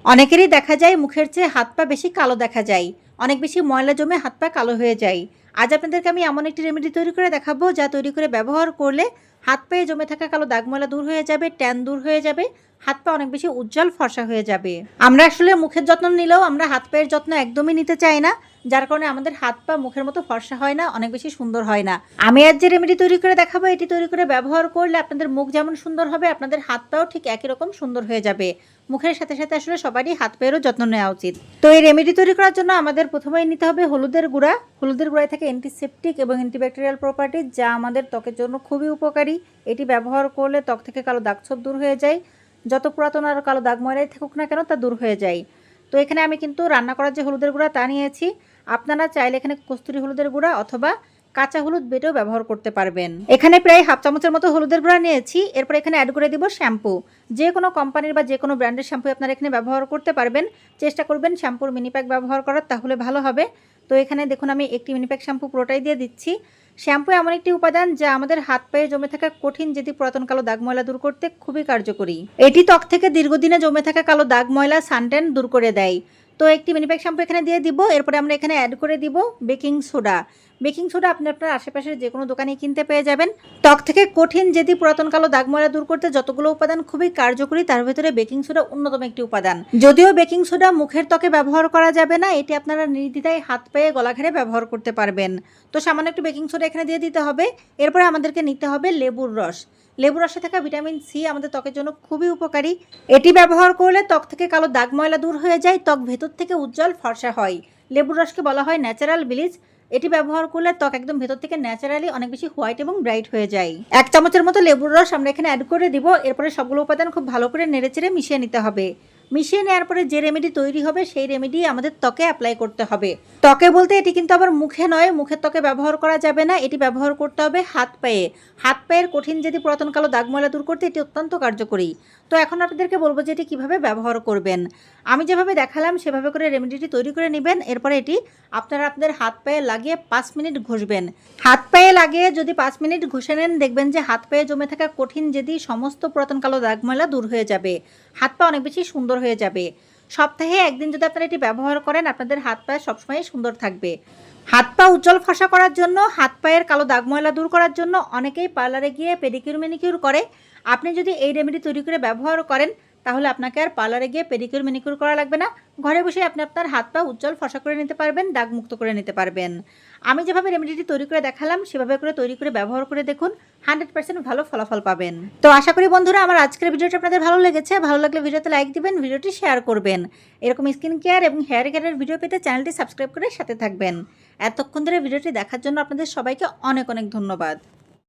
অনেকেরই দেখা যায় মুখের চেয়ে হাত পা বেশি কালো দেখা যায়, অনেক বেশি ময়লা জমে হাত পা কালো হয়ে যায়। আজ আপনাদেরকে আমি এমন একটি রেমেডি তৈরি করে দেখাবো, যা তৈরি করে ব্যবহার করলে হাত পায়ে জমে থাকা কালো দাগ ময়লা দূর হয়ে যাবে, ট্যান দূর হয়ে যাবে, হাত পা অনেক বেশি উজ্জ্বল ফর্সা হয়ে যাবে। আমরা আসলে মুখের যত্ন নিলেও আমরা হাত পায়ের যত্ন একদমই নিতে চাই না, যার কারণে আমাদের হাত পা মুখের মতো ফর্সা হয় না, অনেক বেশি সুন্দর হয় না। আমি আজ যে রেমেডি তৈরি করে দেখাবো, এটি তৈরি করে ব্যবহার করলে আপনাদের মুখ যেমন সুন্দর হবে, আপনাদের হাত পাও ঠিক একই রকম সুন্দর হয়ে যাবে। মুখের সাথে সাথে আসলে সবারই হাত পায়েরও যত্ন নেওয়া উচিত। তো এই রেমেডি তৈরি করার জন্য আমাদের প্রথমেই নিতে হবে হলুদের গুঁড়া। হলুদের গুঁড়ায় থাকে অ্যান্টিসেপটিক এবং অ্যান্টিব্যাকটেরিয়াল প্রপার্টিজ, যা আমাদের ত্বকের জন্য খুবই উপকারী। এটি ব্যবহার করলে ত্বক থেকে কালো দাগছোপ দূর হয়ে যায়, যত পুরাতন আর কালো দাগ ময়লাই থাকুক না কেন তা দূর হয়ে যায়। তো এখানে আমি কিন্তু রান্না করার যে হলুদের গুঁড়া তা নিয়েছি। আপনারা চাইলে এখানে কস্তুরি হলুদের গুঁড়া অথবা কাঁচা হলুদ বেটেও ব্যবহার করতে পারবেন। এখানে প্রায় হাফ চামচের মতো হলুদের গুঁড়া নিয়েছি। এরপর এখানে অ্যাড করে দিব শ্যাম্পু। যে কোনো কোম্পানির বা যে কোনো ব্র্যান্ডের শ্যাম্পু আপনারা এখানে ব্যবহার করতে পারবেন। চেষ্টা করবেন শ্যাম্পুর মিনি প্যাক ব্যবহার করার, তাহলে ভালো হবে। তো এখানে দেখুন আমি একটি মিনি প্যাক শ্যাম্পু পুরোটাই দিয়ে দিচ্ছি। শ্যাম্পু এমন একটি উপাদান যা আমাদের হাত পায়ে জমে থাকা কঠিন যেটি পুরাতন কালো দাগ ময়লা দূর করতে খুবই কার্যকরী। এটি ত্বক থেকে দীর্ঘদিনে জমে থাকা কালো দাগ ময়লা, সানট্যান দূর করে দেয়। তো একটি মিনি প্যাক শ্যাম্পু এখানে দিয়ে দিব। এরপরে আমরা এখানে অ্যাড করে দিব বেকিং সোডা। বেকিং সোডা আপনি আপনার আশেপাশের যে কোনো দোকানে কিনতে পেয়ে যাবেন। ত্বক থেকে কঠিন যেটি পুরাতন কালো দাগ ময়লা দূর করতে যতগুলো উপাদান খুবই কার্যকরী, তার ভিতরে বেকিং সোডা অন্যতম একটি উপাদান। যদিও বেকিং সোডা মুখের ত্বকে ব্যবহার করা যাবে না, এটি আপনারা নির্দ্বিধায় হাত পায়ে গলাঘাড়ে ব্যবহার করতে পারবেন। তো সামান্য একটু বেকিং সোডা এখানে দিয়ে দিতে হবে। এরপরে আমাদেরকে নিতে হবে লেবুর রস। লেবুর রসে থাকা ভিটামিন সি আমাদের ত্বকের জন্য খুবই উপকারী। এটি ব্যবহার করলে ত্বক থেকে কালো দাগ ময়লা দূর হয়ে যায়, ত্বক ভেতর থেকে উজ্জ্বল ফর্সা হয়। লেবুর রসকে বলা হয় ন্যাচারাল ব্লিচ। এটি ব্যবহার করলে ত্বক একদম ভেতর থেকে ন্যাচারালি অনেক বেশি হোয়াইট এবং ব্রাইট হয়ে যায়। 1 চামচের মতো লেবুর রস আমরা এখানে অ্যাড করে দিব। এরপরে সবগুলো উপাদান খুব ভালো করে নেড়েচেড়ে মিশিয়ে নিতে হবে। মিশিয়ে নেওয়ার পরে যে রেমেডি তৈরি হবে, সেই রেমেডি আমাদের ত্বকে অ্যাপ্লাই করতে হবে। ত্বকে বলতে এটি কিন্তু আবার মুখে নয়, মুখের ত্বকে ব্যবহার করা যাবে না। এটি ব্যবহার করতে হবে হাত পায়ে। হাত পায়ের কঠিন যেটি পুরাতন কালো দাগ ময়লা দূর করতে এটি অত্যন্ত কার্যকরী। তো এখন আপনাদেরকে বলবো যে এটি কীভাবে ব্যবহার করবেন। আমি যেভাবে দেখালাম সেভাবে করে রেমেডিটি তৈরি করে নেবেন। এরপরে এটি আপনারা আপনাদের হাত পায়ে লাগিয়ে 5 মিনিট ঘষবেন। হাত পায়ে লাগিয়ে যদি 5 মিনিট ঘষে নেন, দেখবেন যে হাত পায়ে জমে থাকা কঠিন যেটি সমস্ত পুরাতন কালো দাগ ময়লা দূর হয়ে যাবে। হাত পা অনেক বেশি সুন্দর হয়ে যাবে। সপ্তাহে একদিন যদি আপনারা এটি ব্যবহার করেন, আপনাদের হাত পা সবসময় সুন্দর থাকবে। হাত পা উজ্জ্বল ফর্সা করার জন্য, হাত পায়ের কালো দাগ ময়লা দূর করার জন্য অনেকেই পার্লারে গিয়ে পেডিকিউর ম্যানিকিউর করে। আপনি যদি এই রেমেডি তৈরি করে ব্যবহার করেন, তাহলে আপনাকে আর পার্লারে গিয়ে পেডিকিউর ম্যানিকিউর করা লাগবে না। ঘরে বসে আপনি আপনার হাত পা উজ্জ্বল ফর্সা করে নিতে পারবেন, দাগ মুক্ত করে নিতে পারবেন। আমি যেভাবে রেমেডিটি তৈরি করে দেখালাম সেভাবে করে তৈরি করে ব্যবহার করে দেখুন, 100% ভালো ফলাফল পাবেন। তো আশা করি বন্ধুরা আমার আজকের ভিডিওটা আপনাদের ভালো লেগেছে। ভালো লাগলে ভিডিওতে লাইক দিবেন, ভিডিওটি শেয়ার করবেন। এরকম স্কিন কেয়ার এবং হেয়ার কেয়ারের ভিডিও পেতে চ্যানেলটি সাবস্ক্রাইব করে সাথে থাকবেন। এতক্ষণ ধরে ভিডিওটি দেখার জন্য আপনাদের সবাইকে অনেক অনেক ধন্যবাদ।